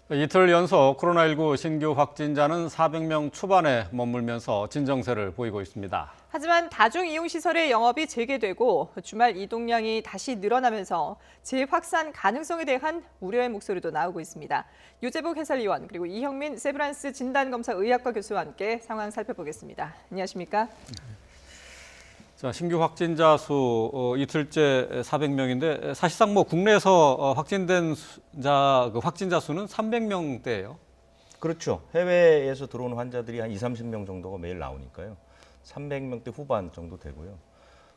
이틀 연속 코로나19 신규 확진자는 400명 초반에 머물면서 진정세를 보이고 있습니다. 하지만 다중이용시설의 영업이 재개되고 주말 이동량이 다시 늘어나면서 재확산 가능성에 대한 우려의 목소리도 나오고 있습니다. 유재복 해설위원 그리고 이형민 세브란스 진단검사의학과 교수와 함께 상황 살펴보겠습니다. 안녕하십니까? 자, 신규 확진자 수 이틀째 400명인데 사실상 국내에서 확진된 확진자 수는 300명대예요. 그렇죠. 해외에서 들어오는 환자들이 한 30명 정도가 매일 나오니까요. 300명대 후반 정도 되고요.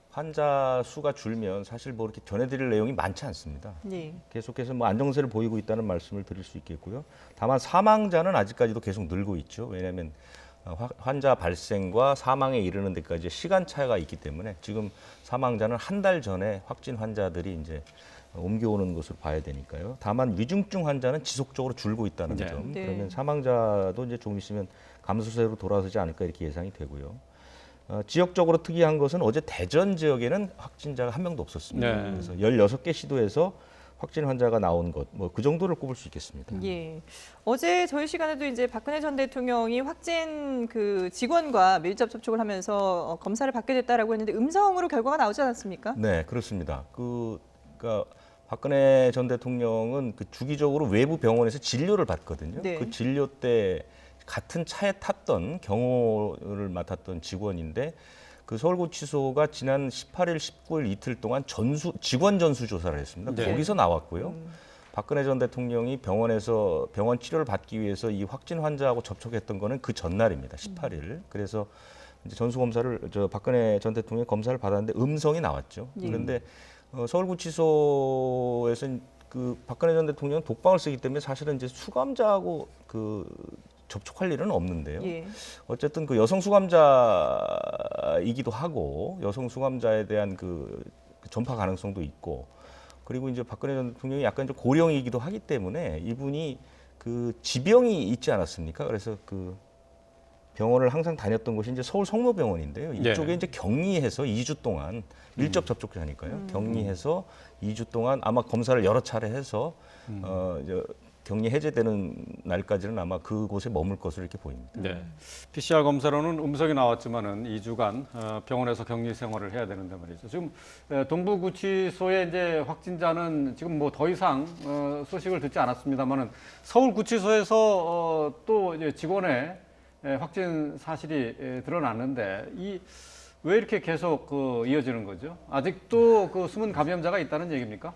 환자 수가 줄면 사실 이렇게 전해드릴 내용이 많지 않습니다. 네. 계속해서 안정세를 보이고 있다는 말씀을 드릴 수 있겠고요. 다만 사망자는 아직까지도 계속 늘고 있죠. 왜냐하면 환자 발생과 사망에 이르는 데까지 시간 차이가 있기 때문에 지금 사망자는 한 달 전에 확진 환자들이 이제 옮겨오는 것으로 봐야 되니까요. 다만 위중증 환자는 지속적으로 줄고 있다는 점. 네. 그러면 사망자도 이제 조금 있으면 감소세로 돌아서지 않을까 이렇게 예상이 되고요. 지역적으로 특이한 것은 어제 대전 지역에는 확진자가 한 명도 없었습니다. 네. 그래서 16개 시도에서 확진 환자가 나온 것, 그 정도를 꼽을 수 있겠습니다. 예. 어제 저희 시간에도 이제 박근혜 전 대통령이 확진 직원과 밀접 접촉을 하면서 검사를 받게 됐다라고 했는데 음성으로 결과가 나오지 않았습니까? 네, 그렇습니다. 그러니까 박근혜 전 대통령은 주기적으로 외부 병원에서 진료를 받거든요. 네. 그 진료 때 같은 차에 탔던 경호를 맡았던 직원인데 그 서울구치소가 지난 18일, 19일 이틀 동안 직원 전수 조사를 했습니다. 네. 거기서 나왔고요. 박근혜 전 대통령이 병원에서 병원 치료를 받기 위해서 이 확진 환자하고 접촉했던 거는 그 전날입니다. 18일. 그래서 이제 박근혜 전 대통령이 검사를 받았는데 음성이 나왔죠. 그런데 서울구치소에서 박근혜 전 대통령 독방을 쓰기 때문에 사실은 이제 수감자하고 접촉할 일은 없는데요. 예. 어쨌든 여성 수감자이기도 하고 여성 수감자에 대한 전파 가능성도 있고 그리고 이제 박근혜 전 대통령이 약간 좀 고령이기도 하기 때문에 이분이 지병이 있지 않았습니까? 그래서 병원을 항상 다녔던 곳이 이제 서울 성모병원인데요. 이쪽에 네. 이제 격리해서 2주 동안 밀접 접촉자니까요. 격리해서 2주 동안 아마 검사를 여러 차례 해서 격리 해제되는 날까지는 아마 그곳에 머물 것으로 이렇게 보입니다. 네. PCR 검사로는 음성이 나왔지만은 2주간 병원에서 격리 생활을 해야 되는데 말이죠. 지금 동부구치소의 이제 확진자는 지금 더 이상 소식을 듣지 않았습니다만은 서울구치소에서 또 이제 직원의 확진 사실이 드러났는데 왜 이렇게 계속 이어지는 거죠? 아직도 숨은 감염자가 있다는 얘기입니까?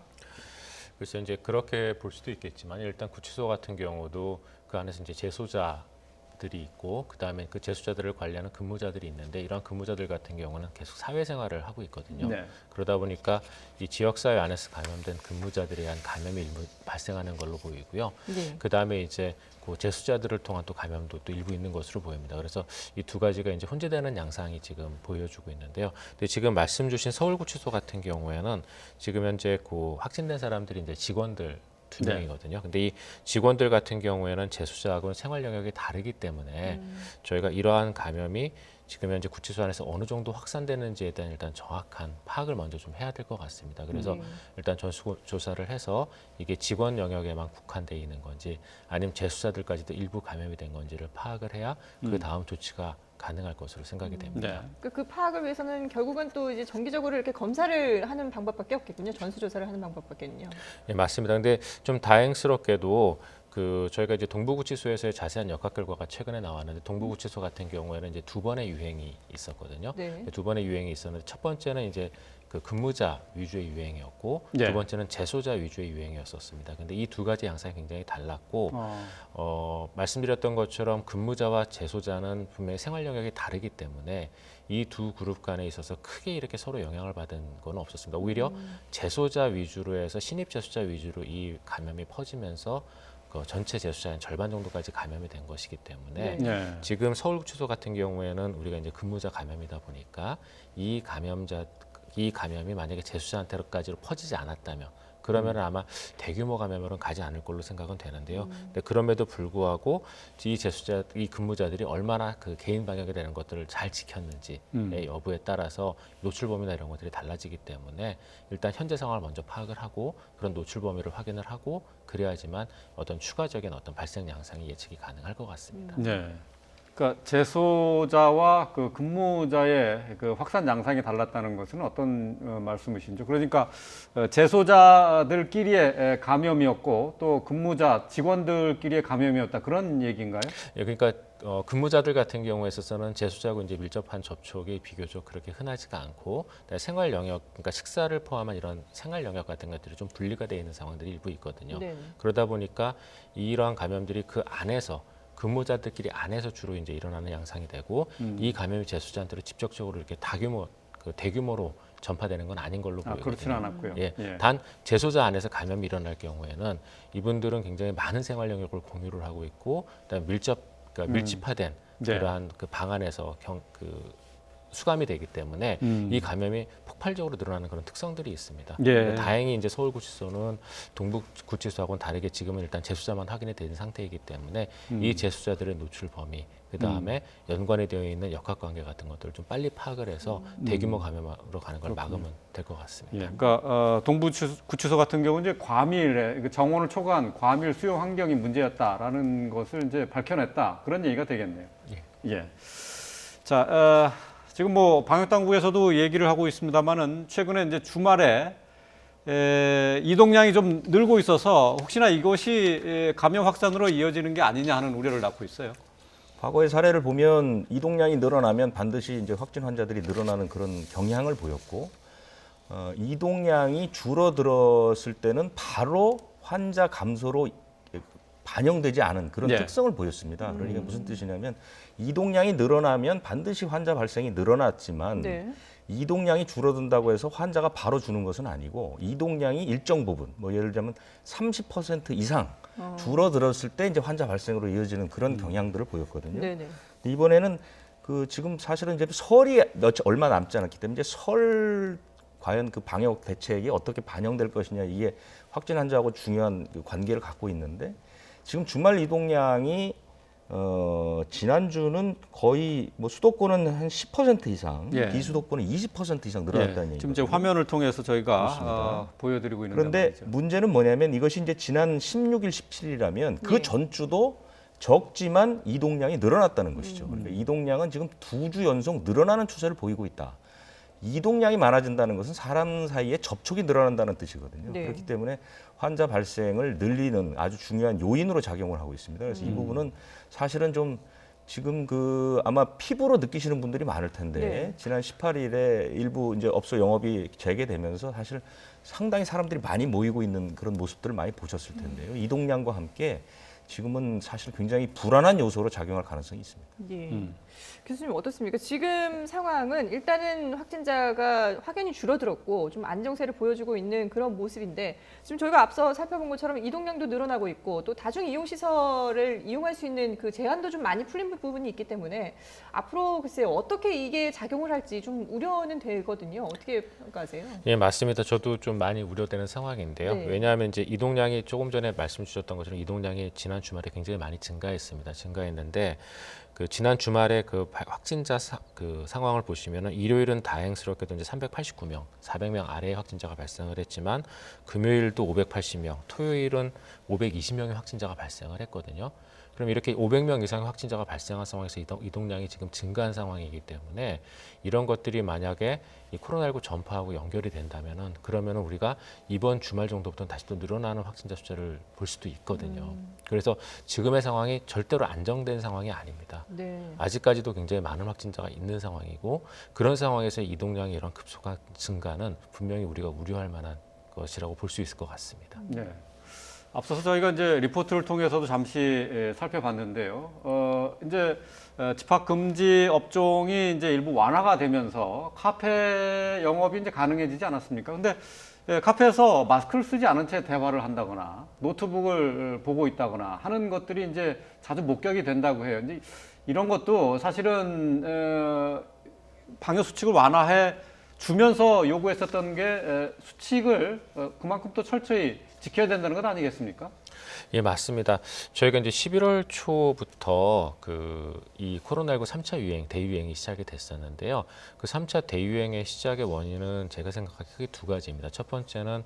글쎄 이제 그렇게 볼 수도 있겠지만 일단 구치소 같은 경우도 그 안에서 이제 재소자들이 있고 그다음에 그 재소자들을 관리하는 근무자들이 있는데 이런 근무자들 같은 경우는 계속 사회생활을 하고 있거든요. 네. 그러다 보니까 이 지역사회 안에서 감염된 근무자들에 의한 감염이 일부 발생하는 걸로 보이고요. 네. 그다음에 이제 그 재수자들을 통한 또 감염도 또 일부 있는 것으로 보입니다. 그래서 이 두 가지가 이제 혼재되는 양상이 지금 보여주고 있는데요. 근데 지금 말씀 주신 서울구치소 같은 경우에는 지금 현재 확진된 사람들이 이제 직원들 2명이거든요. 근데 이 직원들 같은 경우에는 재수자하고는 생활 영역이 다르기 때문에 저희가 이러한 감염이 지금 현재 구치소 안에서 어느 정도 확산되는지에 대한 일단 정확한 파악을 먼저 좀 해야 될 것 같습니다. 그래서 일단 전수조사를 해서 이게 직원 영역에만 국한되어 있는 건지 아니면 재수자들까지도 일부 감염이 된 건지를 파악을 해야 그 다음 조치가 가능할 것으로 생각이 됩니다. 네. 그 파악을 위해서는 결국은 또 이제 정기적으로 이렇게 검사를 하는 방법밖에 없겠군요. 전수조사를 하는 방법밖에는요. 네, 맞습니다. 근데 좀 다행스럽게도 저희가 이제 동부구치소에서의 자세한 역학 결과가 최근에 나왔는데 동부구치소 같은 경우에는 이제 2번의 유행이 있었거든요. 네. 2번의 유행이 있었는데 첫 번째는 이제 근무자 위주의 유행이었고 네. 두 번째는 재소자 위주의 유행이었었습니다. 근데 이 두 가지 양상이 굉장히 달랐고 말씀드렸던 것처럼 근무자와 재소자는 분명히 생활 영역이 다르기 때문에 이 두 그룹 간에 있어서 크게 이렇게 서로 영향을 받은 건 없었습니다. 오히려 재소자 위주로 해서 신입 재소자 위주로 이 감염이 퍼지면서 전체 재수자의 절반 정도까지 감염이 된 것이기 때문에 네. 지금 서울구치소 같은 경우에는 우리가 이제 근무자 감염이다 보니까 이 감염이 만약에 재수자한테까지로 퍼지지 않았다면 그러면 아마 대규모 감염으로는 가지 않을 걸로 생각은 되는데요. 근데 그럼에도 불구하고 이 근무자들이 얼마나 그 개인 방역에 대한 것들을 잘 지켰는지의 여부에 따라서 노출 범위나 이런 것들이 달라지기 때문에 일단 현재 상황을 먼저 파악을 하고 그런 노출 범위를 확인을 하고 그래야지만 어떤 추가적인 어떤 발생 양상이 예측이 가능할 것 같습니다. 네. 그러니까 재소자와 그 근무자의 그 확산 양상이 달랐다는 것은 어떤 말씀이신죠? 그러니까 재소자들끼리의 감염이었고 또 근무자 직원들끼리의 감염이었다 그런 얘기인가요? 예, 그러니까 근무자들 같은 경우에 있어서는 재소자하고 이제 밀접한 접촉이 비교적 그렇게 흔하지가 않고 생활 영역, 그러니까 식사를 포함한 이런 생활 영역 같은 것들이 좀 분리가 되어 있는 상황들이 일부 있거든요. 네. 그러다 보니까 이러한 감염들이 그 안에서 근무자들끼리 안에서 주로 이제 일어나는 양상이 되고 이 감염이 재소자한테로 직접적으로 이렇게 대규모로 전파되는 건 아닌 걸로 보여요. 그렇지는 않았고요. 예, 예. 단 재소자 안에서 감염이 일어날 경우에는 이분들은 굉장히 많은 생활 영역을 공유를 하고 있고, 그다음에 그러니까 밀집화된 네. 그러한 그 방 안에서 수감이 되기 때문에 이 감염이 폭발적으로 늘어나는 그런 특성들이 있습니다. 예. 근데 다행히 이제 서울구치소는 동부구치소하고는 다르게 지금은 일단 재수자만 확인이 된 상태이기 때문에 이 재수자들의 노출 범위, 그 다음에 연관이 되어 있는 역학관계 같은 것들을 좀 빨리 파악을 해서 대규모 감염으로 가는 걸 막으면 될 것 같습니다. 예, 그러니까 동부구치소 같은 경우는 이제 과밀 정원을 초과한 과밀 수용 환경이 문제였다라는 것을 이제 밝혀냈다 그런 얘기가 되겠네요. 예. 자, 지금 뭐 방역 당국에서도 얘기를 하고 있습니다만은 최근에 이제 주말에 이동량이 좀 늘고 있어서 혹시나 이것이 감염 확산으로 이어지는 게 아니냐 하는 우려를 낳고 있어요. 과거의 사례를 보면 이동량이 늘어나면 반드시 이제 확진 환자들이 늘어나는 그런 경향을 보였고, 이동량이 줄어들었을 때는 바로 환자 감소로 반영되지 않은 그런 네. 특성을 보였습니다. 그러니까 무슨 뜻이냐면 이동량이 늘어나면 반드시 환자 발생이 늘어났지만 네. 이동량이 줄어든다고 해서 환자가 바로 주는 것은 아니고 이동량이 일정 부분, 뭐 예를 들면 30% 이상 줄어들었을 때 이제 환자 발생으로 이어지는 그런 경향들을 보였거든요. 네네. 이번에는 지금 사실은 이제 설이 얼마 남지 않았기 때문에 이제 설 과연 그 방역 대책이 어떻게 반영될 것이냐, 이게 확진 환자하고 중요한 그 관계를 갖고 있는데, 지금 주말 이동량이 지난주는 거의 뭐 수도권은 한 10% 이상, 예. 비수도권은 20% 이상 늘어났다는 얘기죠. 지금 이제 화면을 통해서 저희가 보여드리고 있는데 그런데 말이죠. 문제는 뭐냐면 이것이 이제 지난 16일, 17일이라면 그 네. 전주도 적지만 이동량이 늘어났다는 것이죠. 그러니까 이동량은 지금 2주 연속 늘어나는 추세를 보이고 있다. 이동량이 많아진다는 것은 사람 사이에 접촉이 늘어난다는 뜻이거든요. 네. 그렇기 때문에 환자 발생을 늘리는 아주 중요한 요인으로 작용을 하고 있습니다. 그래서 이 부분은 사실은 좀 지금 아마 피부로 느끼시는 분들이 많을 텐데, 네. 지난 18일에 일부 이제 업소 영업이 재개되면서 사실 상당히 사람들이 많이 모이고 있는 그런 모습들을 많이 보셨을 텐데요. 이동량과 함께 지금은 사실 굉장히 불안한 요소로 작용할 가능성이 있습니다. 예. 교수님 어떻습니까? 지금 상황은 일단은 확진자가 확연히 줄어들었고 좀 안정세를 보여주고 있는 그런 모습인데, 지금 저희가 앞서 살펴본 것처럼 이동량도 늘어나고 있고 또 다중 이용 시설을 이용할 수 있는 그 제한도 좀 많이 풀린 부분이 있기 때문에 앞으로 글쎄요, 어떻게 이게 작용을 할지 좀 우려는 되거든요. 어떻게 평가하세요? 예, 맞습니다. 저도 좀 많이 우려되는 상황인데요. 네. 왜냐하면 이제 이동량이 조금 전에 말씀 주셨던 것처럼 이동량이 지난 주말에 굉장히 많이 증가했는데 지난 주말에 확진자 상황을 보시면은 일요일은 다행스럽게도 이제 389명, 400명 아래의 확진자가 발생을 했지만 금요일도 580명, 토요일은 520명의 확진자가 발생을 했거든요. 그럼 이렇게 500명 이상의 확진자가 발생한 상황에서 이동량이 지금 증가한 상황이기 때문에 이런 것들이 만약에 이 코로나19 전파하고 연결이 된다면은 그러면은 우리가 이번 주말 정도부터는 다시 또 늘어나는 확진자 숫자를 볼 수도 있거든요. 그래서 지금의 상황이 절대로 안정된 상황이 아닙니다. 네. 아직까지도 굉장히 많은 확진자가 있는 상황이고, 그런 상황에서 이동량의 이런 급속한 증가는 분명히 우리가 우려할 만한 것이라고 볼 수 있을 것 같습니다. 네. 앞서서 저희가 이제 리포트를 통해서도 잠시 살펴봤는데요. 이제 집합 금지 업종이 이제 일부 완화가 되면서 카페 영업이 이제 가능해지지 않았습니까? 근데 카페에서 마스크를 쓰지 않은 채 대화를 한다거나 노트북을 보고 있다거나 하는 것들이 이제 자주 목격이 된다고 해요. 이제 이런 것도 사실은 방역 수칙을 완화해 주면서 요구했었던 게 수칙을 그만큼 또 철저히 지켜야 된다는 것 아니겠습니까? 예, 맞습니다. 저희가 이제 11월 초부터 이 코로나19 3차 유행, 대유행이 시작이 됐었는데요. 그 3차 대유행의 시작의 원인은 제가 생각하기에 크게 두 가지입니다. 첫 번째는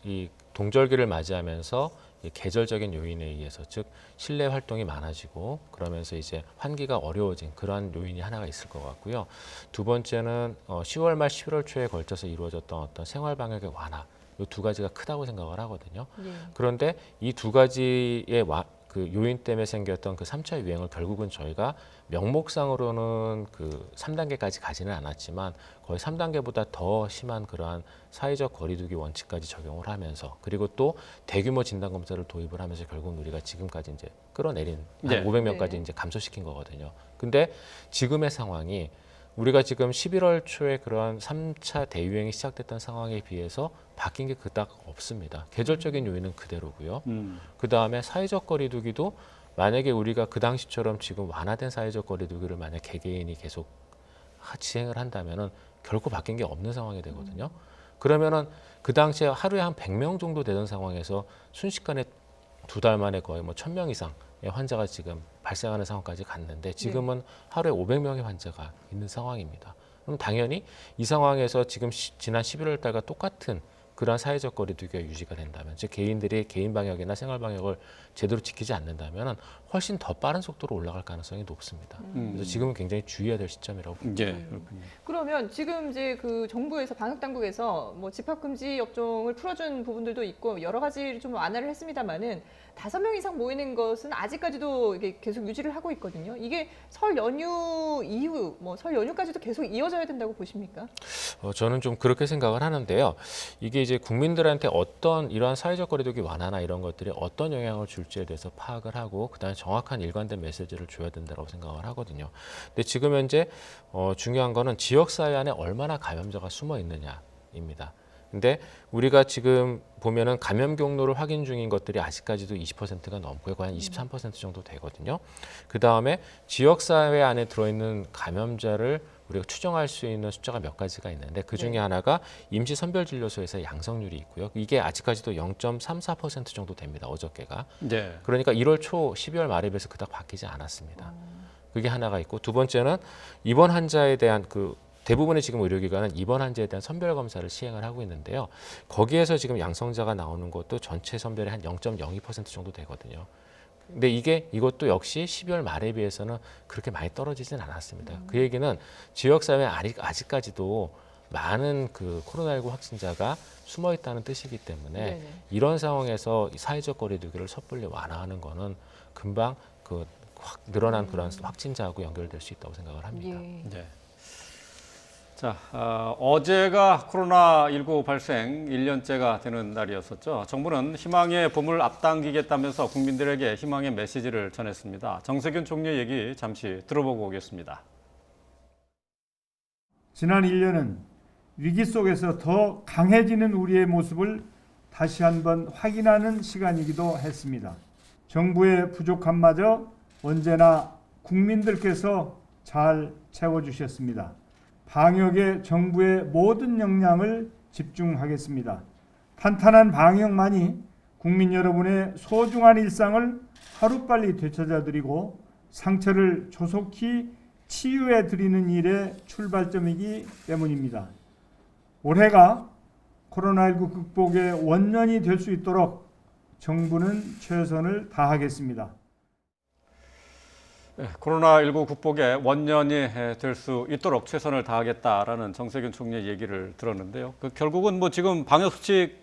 이 동절기를 맞이하면서 이 계절적인 요인에 의해서, 즉 실내 활동이 많아지고 그러면서 이제 환기가 어려워진 그러한 요인이 하나가 있을 것 같고요. 두 번째는 10월 말 11월 초에 걸쳐서 이루어졌던 어떤 생활 방역의 완화, 이 두 가지가 크다고 생각을 하거든요. 예. 그런데 이 두 가지의 그 요인 때문에 생겼던 그 3차 유행을 결국은 저희가 명목상으로는 그 3단계까지 가지는 않았지만 거의 3단계보다 더 심한 그러한 사회적 거리두기 원칙까지 적용을 하면서, 그리고 또 대규모 진단검사를 도입을 하면서 결국 우리가 지금까지 이제 끌어내린 한 네. 500명까지 네. 이제 감소시킨 거거든요. 근데 지금의 상황이 우리가 지금 11월 초에 그러한 3차 대유행이 시작됐던 상황에 비해서 바뀐 게 그닥 없습니다. 계절적인 요인은 그대로고요. 그 다음에 사회적 거리두기도 만약에 우리가 그 당시처럼 지금 완화된 사회적 거리두기를 만약 개개인이 계속 시행을 한다면은 결코 바뀐 게 없는 상황이 되거든요. 그러면은 그 당시에 하루에 한 100명 정도 되던 상황에서 순식간에 두 달 만에 거의 뭐 1000명 이상의 환자가 지금 발생하는 상황까지 갔는데 지금은 하루에 500명의 환자가 있는 상황입니다. 그럼 당연히 이 상황에서 지금 지난 11월 달과 똑같은 그러한 사회적 거리두기가 유지가 된다면, 즉 개인들이 개인 방역이나 생활 방역을 제대로 지키지 않는다면 훨씬 더 빠른 속도로 올라갈 가능성이 높습니다. 그래서 지금은 굉장히 주의해야 될 시점이라고 봅니다. 예, 그렇군요. 그러면 지금 이제 그 정부에서 방역 당국에서 뭐 집합 금지 업종을 풀어준 부분들도 있고 여러 가지 좀 완화를 했습니다만은 5명 이상 모이는 것은 아직까지도 이게 계속 유지를 하고 있거든요. 이게 설 연휴 이후, 뭐 설 연휴까지도 계속 이어져야 된다고 보십니까? 저는 좀 그렇게 생각을 하는데요. 이게 이제 국민들한테 어떤 이러한 사회적 거리두기 완화나 이런 것들이 어떤 영향을 줄지에 대해서 파악을 하고 그다음에 정확한 일관된 메시지를 줘야 된다고 생각을 하거든요. 근데 지금 현재 중요한 거는 지역 사회 안에 얼마나 감염자가 숨어 있느냐입니다. 근데 우리가 지금 보면은 감염 경로를 확인 중인 것들이 아직까지도 20%가 넘고요. 거의 한 23% 정도 되거든요. 그 다음에 지역 사회 안에 들어있는 감염자를 우리가 추정할 수 있는 숫자가 몇 가지가 있는데 그 중에 하나가 임시 선별진료소에서 양성률이 있고요. 이게 아직까지도 0.34% 정도 됩니다. 어저께가. 네. 그러니까 1월 초 12월 말에 비해서 그닥 바뀌지 않았습니다. 그게 하나가 있고, 두 번째는 입원 환자에 대한 대부분의 지금 의료기관은 입원 환자에 대한 선별 검사를 시행을 하고 있는데요. 거기에서 지금 양성자가 나오는 것도 전체 선별의 한 0.02% 정도 되거든요. 근데 이것도 역시 12월 말에 비해서는 그렇게 많이 떨어지진 않았습니다. 그 얘기는 지역사회에 아직까지도 많은 그 코로나19 확진자가 숨어 있다는 뜻이기 때문에 네네. 이런 상황에서 사회적 거리두기를 섣불리 완화하는 거는 금방 확 늘어난 그런 확진자하고 연결될 수 있다고 생각을 합니다. 예. 네. 자, 어제가 코로나19 발생 1년째가 되는 날이었었죠. 정부는 희망의 봄을 앞당기겠다면서 국민들에게 희망의 메시지를 전했습니다. 정세균 총리 얘기 잠시 들어보고 오겠습니다. 지난 1년은 위기 속에서 더 강해지는 우리의 모습을 다시 한번 확인하는 시간이기도 했습니다. 정부의 부족함마저 언제나 국민들께서 잘 채워주셨습니다. 방역에 정부의 모든 역량을 집중하겠습니다. 탄탄한 방역만이 국민 여러분의 소중한 일상을 하루빨리 되찾아드리고 상처를 조속히 치유해드리는 일의 출발점이기 때문입니다. 올해가 코로나19 극복의 원년이 될 수 있도록 정부는 최선을 다하겠습니다. 코로나19 극복의 원년이 될 수 있도록 최선을 다하겠다라는 정세균 총리의 얘기를 들었는데요. 결국은 뭐 지금 방역 수칙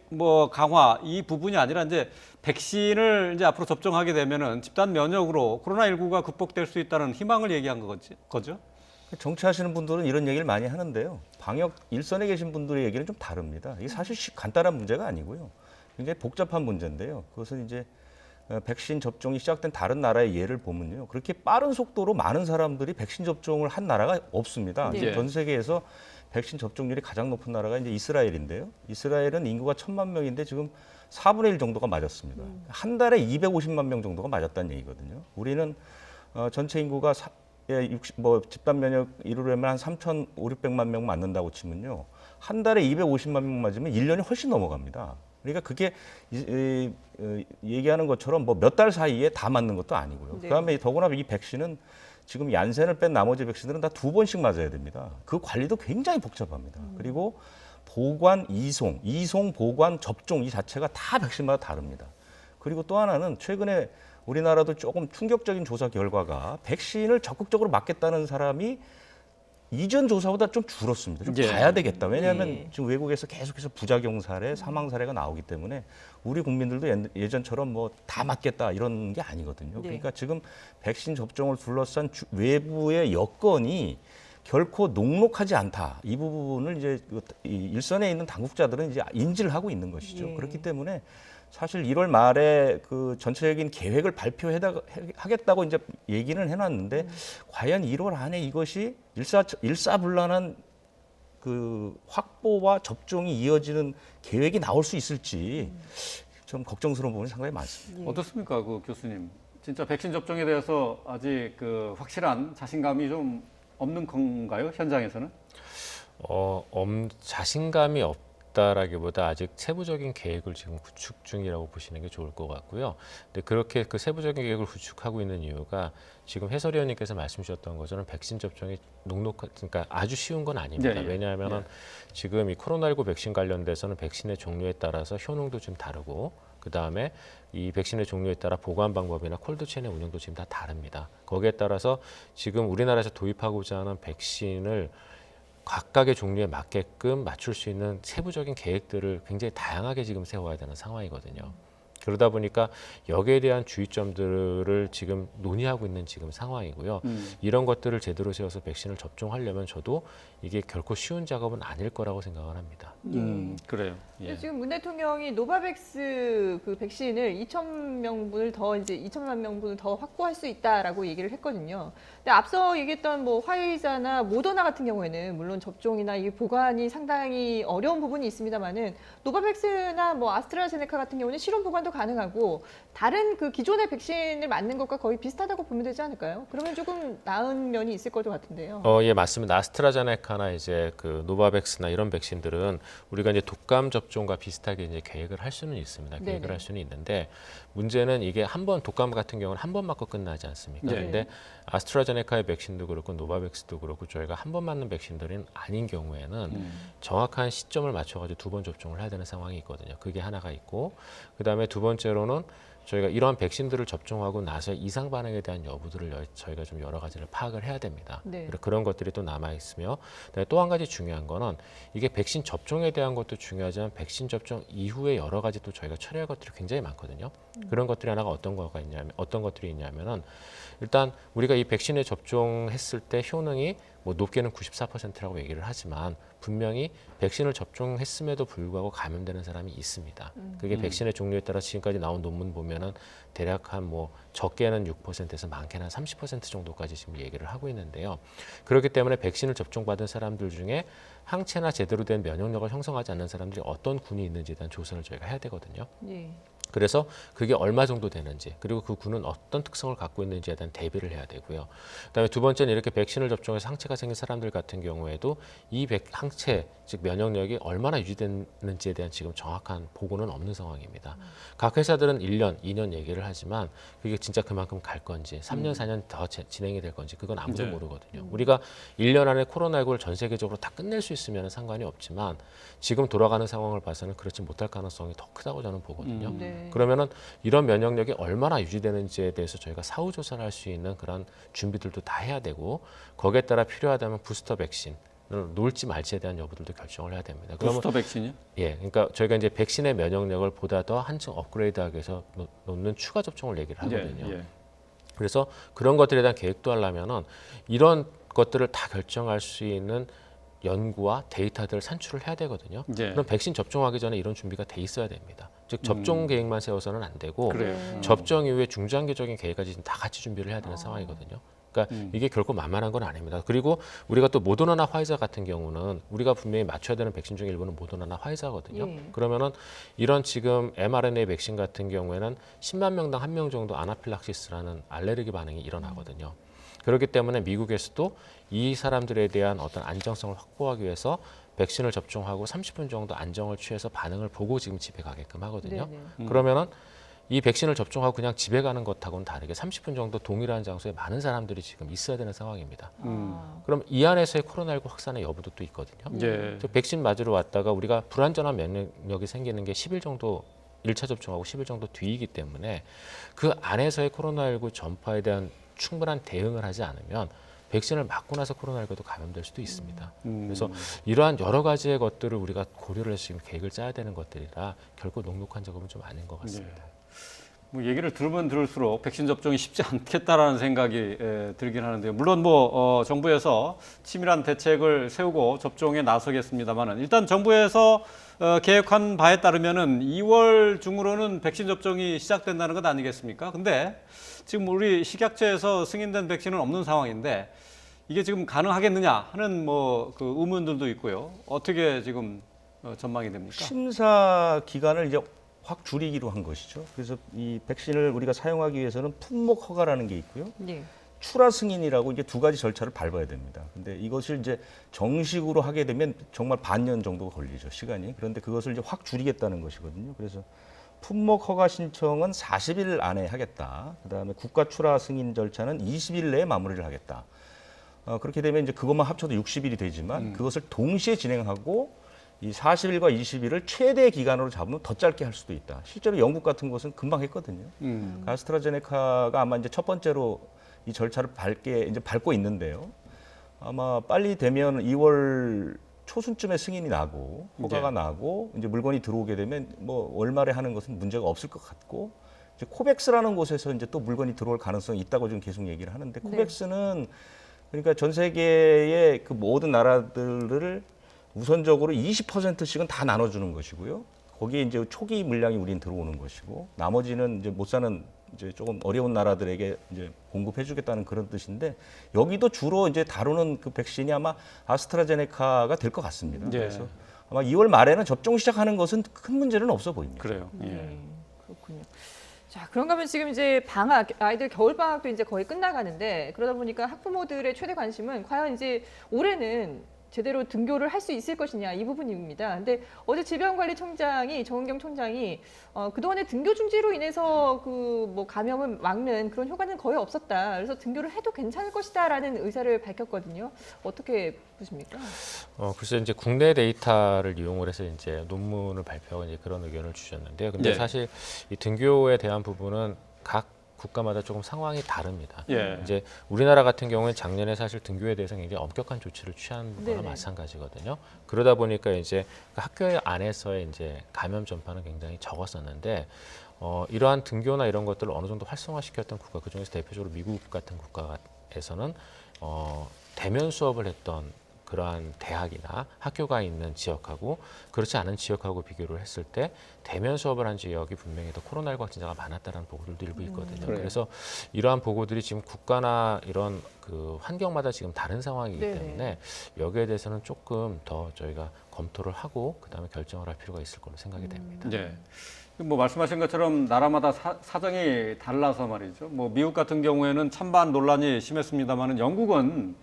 강화 이 부분이 아니라 이제 백신을 이제 앞으로 접종하게 되면은 집단 면역으로 코로나19가 극복될 수 있다는 희망을 얘기한 거죠. 정치하시는 분들은 이런 얘기를 많이 하는데요. 방역 일선에 계신 분들의 얘기는 좀 다릅니다. 이게 사실 간단한 문제가 아니고요. 굉장히 복잡한 문제인데요. 그것은 이제 백신 접종이 시작된 다른 나라의 예를 보면요. 그렇게 빠른 속도로 많은 사람들이 백신 접종을 한 나라가 없습니다. 네. 전 세계에서 백신 접종률이 가장 높은 나라가 이제 이스라엘인데요. 이스라엘은 인구가 1000만 명인데 지금 4분의 1 정도가 맞았습니다. 한 달에 250만 명 정도가 맞았다는 얘기거든요. 우리는 전체 인구가 뭐 집단 면역 이루려면 한 3,500~600만 명 맞는다고 치면요. 한 달에 250만 명 맞으면 1년이 훨씬 넘어갑니다. 그러니까 그게 얘기하는 것처럼 뭐 몇 달 사이에 다 맞는 것도 아니고요. 네. 그다음에 더구나 이 백신은 지금 얀센을 뺀 나머지 백신들은 다 2번씩 맞아야 됩니다. 그 관리도 굉장히 복잡합니다. 그리고 보관, 이송, 보관, 접종 이 자체가 다 백신마다 다릅니다. 그리고 또 하나는 최근에 우리나라도 조금 충격적인 조사 결과가 백신을 적극적으로 맞겠다는 사람이 이전 조사보다 좀 줄었습니다. 좀 예. 봐야 되겠다. 왜냐하면 예. 지금 외국에서 계속해서 부작용 사례, 사망 사례가 나오기 때문에 우리 국민들도 예전처럼 뭐 다 맞겠다 이런 게 아니거든요. 네. 그러니까 지금 백신 접종을 둘러싼 외부의 여건이 결코 녹록하지 않다. 이 부분을 이제 이 일선에 있는 당국자들은 이제 인지를 하고 있는 것이죠. 예. 그렇기 때문에 사실 1월 말에 그 전체적인 계획을 발표하겠다고 이제 얘기는 해놨는데 과연 1월 안에 이것이 일사불란한 그 확보와 접종이 이어지는 계획이 나올 수 있을지 좀 걱정스러운 부분이 상당히 많습니다. 예. 어떻습니까, 그 교수님? 진짜 백신 접종에 대해서 아직 그 확실한 자신감이 좀 없는 건가요, 현장에서는? 자신감이 없다라기보다 아직 세부적인 계획을 지금 구축 중이라고 보시는 게 좋을 것 같고요. 근데 그렇게 그 세부적인 계획을 구축하고 있는 이유가 지금 해설위원님께서 말씀 주셨던 것처럼 백신 접종이 그러니까 아주 쉬운 건 아닙니다. 예, 예. 왜냐하면은 지금 이 코로나19 백신 관련돼서는 백신의 종류에 따라서 효능도 좀 다르고 그 다음에 이 백신의 종류에 따라 보관 방법이나 콜드체인의 운영도 지금 다 다릅니다. 거기에 따라서 지금 우리나라에서 도입하고자 하는 백신을 각각의 종류에 맞게끔 맞출 수 있는 세부적인 계획들을 굉장히 다양하게 지금 세워야 되는 상황이거든요. 그러다 보니까 여기에 대한 주의점들을 지금 논의하고 있는 지금 상황이고요. 이런 것들을 제대로 세워서 백신을 접종하려면 저도 이게 결코 쉬운 작업은 아닐 거라고 생각을 합니다. 그래요. 근데 예. 지금 문 대통령이 노바백스 그 백신을 2천만 명분을 더 확보할 수 있다라고 얘기를 했거든요. 근데 앞서 얘기했던 뭐 화이자나 모더나 같은 경우에는 물론 접종이나 이 보관이 상당히 어려운 부분이 있습니다만은 노바백스나 뭐 아스트라제네카 같은 경우는 실온 보관도 가능하고 다른 그 기존의 백신을 맞는 것과 거의 비슷하다고 보면 되지 않을까요? 그러면 조금 나은 면이 있을 것 같은데요. 예, 맞습니다. 아스트라제네카나 이제 그 노바백스나 이런 백신들은 우리가 이제 독감 접종과 비슷하게 이제 계획을 할 수는 있습니다. 계획을 네네. 할 수는 있는데 문제는 이게 한 번 독감 같은 경우는 한 번 맞고 끝나지 않습니까? 네. 근데 아스트라제네카의 백신도 그렇고 노바백스도 그렇고 저희가 한 번 맞는 백신들은 아닌 경우에는 정확한 시점을 맞춰가지고 2번 접종을 해야 되는 상황이 있거든요. 그게 하나가 있고 그다음에 두 번째로는 저희가 이러한 백신들을 접종하고 나서 이상 반응에 대한 여부들을 저희가 좀 여러 가지를 파악을 해야 됩니다. 네. 그런 것들이 또 남아 있으며 또 한 가지 중요한 거는 이게 백신 접종에 대한 것도 중요하지만 백신 접종 이후에 여러 가지 또 저희가 처리할 것들이 굉장히 많거든요. 그런 것들이 하나가 어떤 것들이 있냐면은 일단 우리가 이 백신에 접종했을 때 효능이 뭐 높게는 94%라고 얘기를 하지만 분명히 백신을 접종했음에도 불구하고 감염되는 사람이 있습니다. 그게 백신의 종류에 따라 지금까지 나온 논문 보면은 대략 한 뭐 적게는 6%에서 많게는 한 30% 정도까지 지금 얘기를 하고 있는데요. 그렇기 때문에 백신을 접종받은 사람들 중에 항체나 제대로 된 면역력을 형성하지 않는 사람들이 어떤 군이 있는지에 대한 조사를 저희가 해야 되거든요. 예. 그래서 그게 얼마 정도 되는지 그리고 그 군은 어떤 특성을 갖고 있는지에 대한 대비를 해야 되고요. 그다음에 두 번째는 이렇게 백신을 접종해서 항체가 생긴 사람들 같은 경우에도 이 항체 즉 면역력이 얼마나 유지되는지에 대한 지금 정확한 보고는 없는 상황입니다. 각 회사들은 1년, 2년 얘기를 하지만 그게 진짜 그만큼 갈 건지 3년, 4년 더 진행이 될 건지 그건 아무도 네. 모르거든요. 우리가 1년 안에 코로나19를 전 세계적으로 다 끝낼 수 있으면 상관이 없지만 지금 돌아가는 상황을 봐서는 그렇지 못할 가능성이 더 크다고 저는 보거든요. 네. 그러면은 이런 면역력이 얼마나 유지되는지에 대해서 저희가 사후 조사를 할 수 있는 그런 준비들도 다 해야 되고 거기에 따라 필요하다면 부스터 백신을 놓을지 말지에 대한 여부들도 결정을 해야 됩니다. 그러면 부스터 백신이요? 예, 그러니까 저희가 이제 백신의 면역력을 보다 더 한층 업그레이드하기 위해서 놓는 추가 접종을 얘기를 하거든요. 예, 예. 그래서 그런 것들에 대한 계획도 하려면은 이런 것들을 다 결정할 수 있는 연구와 데이터들을 산출을 해야 되거든요. 예. 그럼 백신 접종하기 전에 이런 준비가 돼 있어야 됩니다. 즉 접종 계획만 세워서는 안 되고 그래요. 접종 이후에 중장기적인 계획까지 다 같이 준비를 해야 되는 상황이거든요. 그러니까 이게 결코 만만한 건 아닙니다. 그리고 우리가 또 모더나나 화이자 같은 경우는 우리가 분명히 맞춰야 되는 백신 중에 일부는 모더나나 화이자거든요. 예. 그러면은 이런 지금 mRNA 백신 같은 경우에는 10만 명당 1명 정도 아나필락시스라는 알레르기 반응이 일어나거든요. 그렇기 때문에 미국에서도 이 사람들에 대한 어떤 안정성을 확보하기 위해서 백신을 접종하고 30분 정도 안정을 취해서 반응을 보고 지금 집에 가게끔 하거든요. 네네. 그러면은 이 백신을 접종하고 그냥 집에 가는 것하고는 다르게 30분 정도 동일한 장소에 많은 사람들이 지금 있어야 되는 상황입니다. 그럼 이 안에서의 코로나19 확산의 여부도 또 있거든요. 예. 즉 백신 맞으러 왔다가 우리가 불안전한 면역력이 생기는 게 10일 정도 1차 접종하고 10일 정도 뒤이기 때문에 그 안에서의 코로나19 전파에 대한 충분한 대응을 하지 않으면 백신을 맞고 나서 코로나19도 감염될 수도 있습니다. 그래서 이러한 여러 가지의 것들을 우리가 고려를 해서 지금 계획을 짜야 되는 것들이라 결코 녹록한 작업은 좀 아닌 것 같습니다. 뭐 얘기를 들으면 들을수록 백신 접종이 쉽지 않겠다라는 생각이 들긴 하는데요. 물론 정부에서 치밀한 대책을 세우고 접종에 나서겠습니다만은 일단 정부에서 계획한 바에 따르면은 2월 중으로는 백신 접종이 시작된다는 것 아니겠습니까? 근데 지금 우리 식약처에서 승인된 백신은 없는 상황인데 이게 지금 가능하겠느냐 하는 그 의문들도 있고요. 어떻게 지금 전망이 됩니까? 심사 기간을 이제 확 줄이기로 한 것이죠. 그래서 이 백신을 우리가 사용하기 위해서는 품목 허가라는 게 있고요. 네. 출하 승인이라고 이제 두 가지 절차를 밟아야 됩니다. 근데 이것을 이제 정식으로 하게 되면 정말 반년 정도가 걸리죠, 시간이. 그런데 그것을 이제 확 줄이겠다는 것이거든요. 그래서 품목 허가 신청은 40일 안에 하겠다. 그다음에 국가 출하 승인 절차는 20일 내에 마무리를 하겠다. 그렇게 되면 이제 그것만 합쳐도 60일이 되지만 그것을 동시에 진행하고 이 40일과 20일을 최대 기간으로 잡으면 더 짧게 할 수도 있다. 실제로 영국 같은 곳은 금방 했거든요. 아스트라제네카가 아마 이제 첫 번째로 이 절차를 밟고 있는데요. 아마 빨리 되면 2월 초순쯤에 승인이 나고 허가가 나고 이제 물건이 들어오게 되면 월말에 하는 것은 문제가 없을 것 같고 이제 코백스라는 곳에서 이제 또 물건이 들어올 가능성이 있다고 지금 계속 얘기를 하는데 코백스는 그러니까 전 세계의 그 모든 나라들을 우선적으로 20%씩은 다 나눠주는 것이고요. 거기에 이제 초기 물량이 우린 들어오는 것이고 나머지는 이제 못 사는 이제 조금 어려운 나라들에게 이제 공급해주겠다는 그런 뜻인데 여기도 주로 이제 다루는 그 백신이 아마 아스트라제네카가 될 것 같습니다. 예. 그래서 아마 2월 말에는 접종 시작하는 것은 큰 문제는 없어 보입니다. 그래요. 예. 네, 그렇군요. 자, 그런가 하면 지금 이제 아이들 겨울 방학도 이제 거의 끝나가는데 그러다 보니까 학부모들의 최대 관심은 과연 이제 올해는 제대로 등교를 할 수 있을 것이냐 이 부분입니다. 근데 어제 질병관리청장이 정은경 총장이 그동안의 등교 중지로 인해서 감염을 막는 그런 효과는 거의 없었다. 그래서 등교를 해도 괜찮을 것이다라는 의사를 밝혔거든요. 어떻게 보십니까? 글쎄 이제 국내 데이터를 이용을 해서 이제 논문을 발표하고 이제 그런 의견을 주셨는데요. 근데 사실 이 등교에 대한 부분은 각 국가마다 조금 상황이 다릅니다. 예. 이제 우리나라 같은 경우는 작년에 사실 등교에 대해서 굉장히 엄격한 조치를 취한 거나 마찬가지거든요. 그러다 보니까 이제 학교 안에서의 이제 감염 전파는 굉장히 적었었는데 이러한 등교나 이런 것들을 어느 정도 활성화시켰던 국가, 그중에서 대표적으로 미국 같은 국가에서는 대면 수업을 했던 그러한 대학이나 학교가 있는 지역하고 그렇지 않은 지역하고 비교를 했을 때 대면 수업을 한 지역이 분명히 더 코로나19 확진자가 많았다는 보고들도 일부 있거든요. 그래서 이러한 보고들이 지금 국가나 이런 그 환경마다 지금 다른 상황이기 때문에 여기에 대해서는 조금 더 저희가 검토를 하고 그다음에 결정을 할 필요가 있을 걸로 생각이 됩니다. 네. 말씀하신 것처럼 나라마다 사정이 달라서 말이죠. 미국 같은 경우에는 찬반 논란이 심했습니다만은 영국은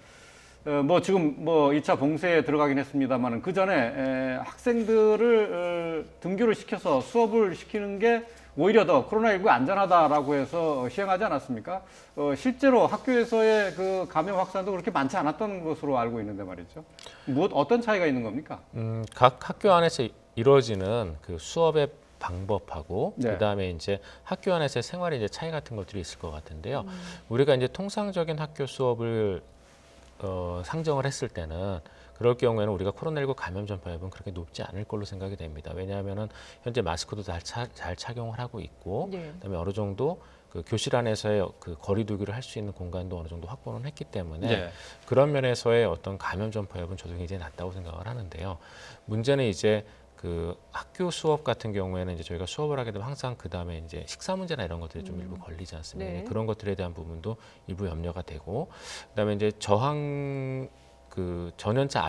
지금 2차 봉쇄에 들어가긴 했습니다만은 그 전에 학생들을 등교를 시켜서 수업을 시키는 게 오히려 더 코로나19에 안전하다라고 해서 시행하지 않았습니까? 실제로 학교에서의 그 감염 확산도 그렇게 많지 않았던 것으로 알고 있는데 말이죠. 어떤 차이가 있는 겁니까? 각 학교 안에서 이루어지는 그 수업의 방법하고 그다음에 이제 학교 안에서의 생활의 이제 차이 같은 것들이 있을 것 같은데요. 우리가 이제 통상적인 학교 수업을 상정을 했을 때는 그럴 경우에는 우리가 코로나19 감염 전파 여부는 그렇게 높지 않을 걸로 생각이 됩니다. 왜냐하면은 현재 마스크도 잘 착용을 하고 있고, 그다음에 어느 정도 그 교실 안에서의 그 거리두기를 할 수 있는 공간도 어느 정도 확보는 했기 때문에 그런 면에서의 어떤 감염 전파 여부는 저도 굉장히 낮다고 생각을 하는데요. 문제는 이제 그 학교 수업 같은 경우에는 이제 저희가 수업을 하게 되면 항상 그 다음에 이제 식사 문제나 이런 것들이 좀 일부 걸리지 않습니까? 그런 것들에 대한 부분도 일부 염려가 되고, 그다음에 이제 전연차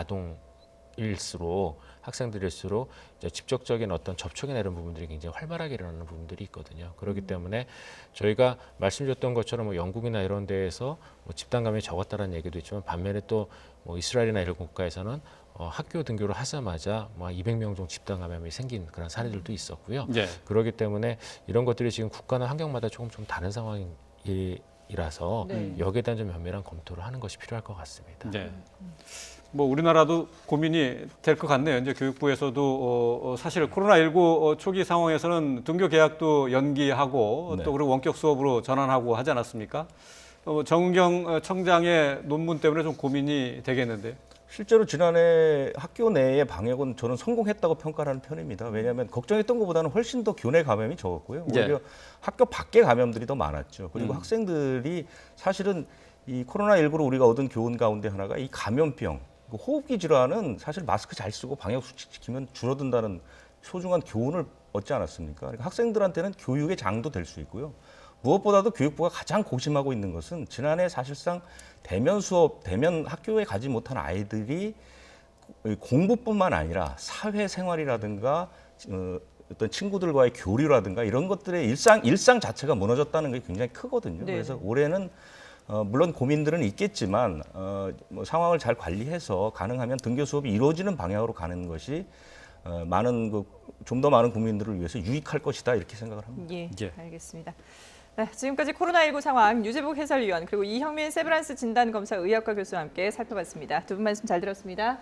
아동일수록 학생들일수록 이제 직접적인 어떤 접촉이나 이런 부분들이 굉장히 활발하게 일어나는 부분들이 있거든요. 그렇기 때문에 저희가 말씀드렸던 것처럼 뭐 영국이나 이런 데에서 뭐 집단 감염이 적었다는 얘기도 있지만 반면에 또 뭐 이스라엘이나 이런 국가에서는 학교 등교를 하자마자 뭐 200명 정도 집단 감염이 생긴 그런 사례들도 있었고요. 예. 그렇기 때문에 이런 것들이 지금 국가나 환경마다 조금 좀 다른 상황이라서 네. 여기에 대한 좀 면밀한 검토를 하는 것이 필요할 것 같습니다. 네. 뭐 우리나라도 고민이 될 것 같네요. 이제 교육부에서도 사실 코로나19 초기 상황에서는 등교 개학도 연기하고 네. 또 그리고 원격 수업으로 전환하고 하지 않았습니까? 정은경 청장의 논문 때문에 좀 고민이 되겠는데요. 실제로 지난해 학교 내의 방역은 저는 성공했다고 평가하는 편입니다. 왜냐하면 걱정했던 것보다는 훨씬 더 교내 감염이 적었고요. 오히려 학교 밖에 감염들이 더 많았죠. 그리고 학생들이 사실은 이 코로나19로 우리가 얻은 교훈 가운데 하나가 이 감염병, 호흡기 질환은 사실 마스크 잘 쓰고 방역 수칙 지키면 줄어든다는 소중한 교훈을 얻지 않았습니까? 그러니까 학생들한테는 교육의 장도 될 수 있고요. 무엇보다도 교육부가 가장 고심하고 있는 것은 지난해 사실상 대면 수업, 대면 학교에 가지 못한 아이들이 공부뿐만 아니라 사회생활이라든가 어떤 친구들과의 교류라든가 이런 것들의 일상 자체가 무너졌다는 게 굉장히 크거든요. 네. 그래서 올해는 물론 고민들은 있겠지만 뭐 상황을 잘 관리해서 가능하면 등교 수업이 이루어지는 방향으로 가는 것이 좀 더 많은 국민들을 위해서 유익할 것이다 이렇게 생각을 합니다. 예, 예. 알겠습니다. 네, 지금까지 코로나19 상황 유재복 해설위원 그리고 이형민 세브란스 진단검사 의학과 교수와 함께 살펴봤습니다. 두 분 말씀 잘 들었습니다.